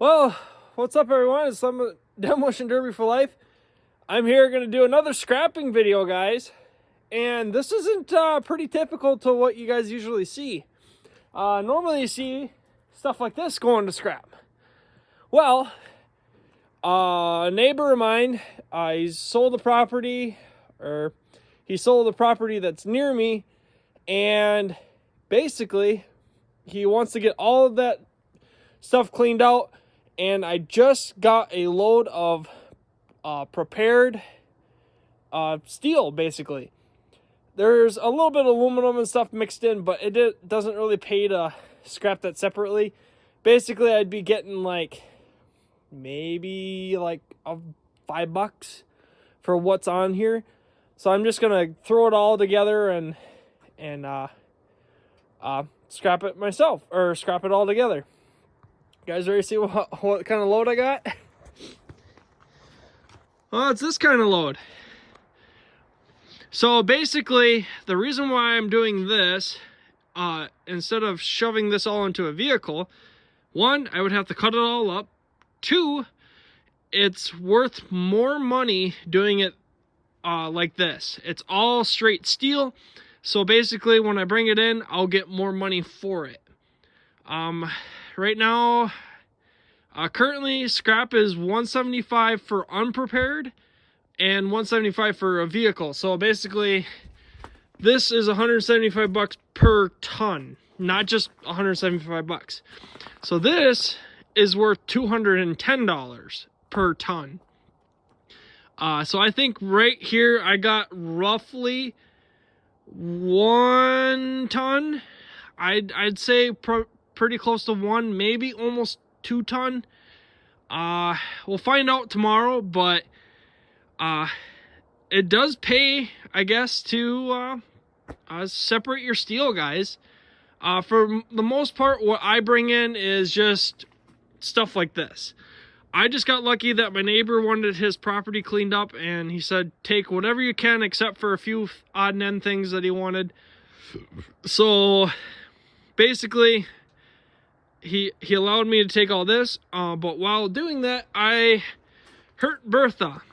Well, what's up everyone? It's some Demolition Derby for Life. I'm here going to do another scrapping video, guys. And this isn't pretty typical to what you guys usually see. Normally you see stuff like this going to scrap. Well, a neighbor of mine, he sold the property that's near me, and basically he wants to get all of that stuff cleaned out. And I just got a load of prepared steel, basically. There's a little bit of aluminum and stuff mixed in, but it doesn't really pay to scrap that separately. Basically, I'd be getting maybe $5 for what's on here. So I'm just gonna throw it all together and scrap it myself, or scrap it all together. You guys ready to see what kind of load I got? Well, it's this kind of load. So basically, the reason why I'm doing this, instead of shoving this all into a vehicle, one, I would have to cut it all up. Two, it's worth more money doing it like this. It's all straight steel. So basically, when I bring it in, I'll get more money for it. Right now, currently scrap is $175 for unprepared and $175 for a vehicle. So basically, this is $175 per ton, not just $175. So this is worth $210 per ton. So I think right here I got roughly 1 ton. I'd say pretty close to 1, maybe almost 2 ton. We'll find out tomorrow, but it does pay, I guess, to separate your steel, guys. For the most part, what I bring in is just stuff like this. I just got lucky that my neighbor wanted his property cleaned up, and he said take whatever you can except for a few odd and end things that he wanted. So basically, he allowed me to take all this, but while doing that, I hurt Bertha.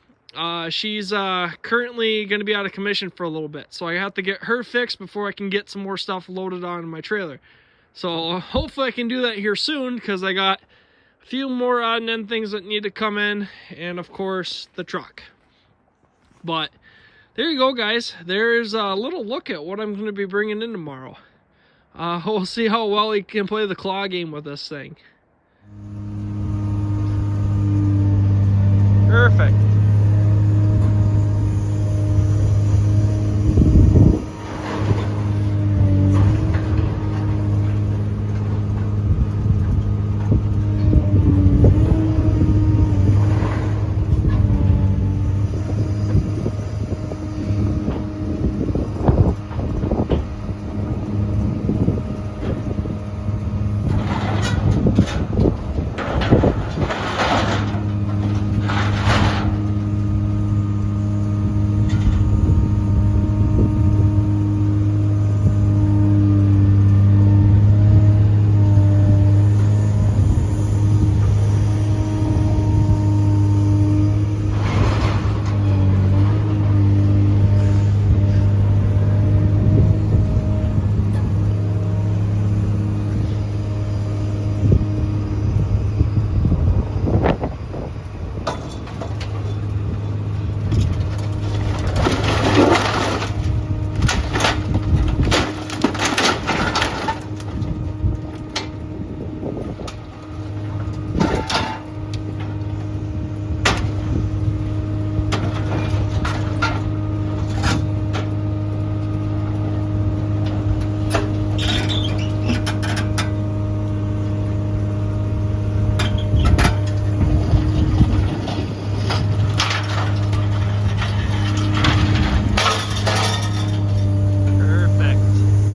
She's currently going to be out of commission for a little bit, so I have to get her fixed before I can get some more stuff loaded on my trailer. So hopefully I can do that here soon, because I got a few more odd and end things that need to come in, and of course the truck. But there you go, guys. There's a little look at what I'm going to be bringing in tomorrow. We'll see how well he can play the claw game with this thing. Perfect.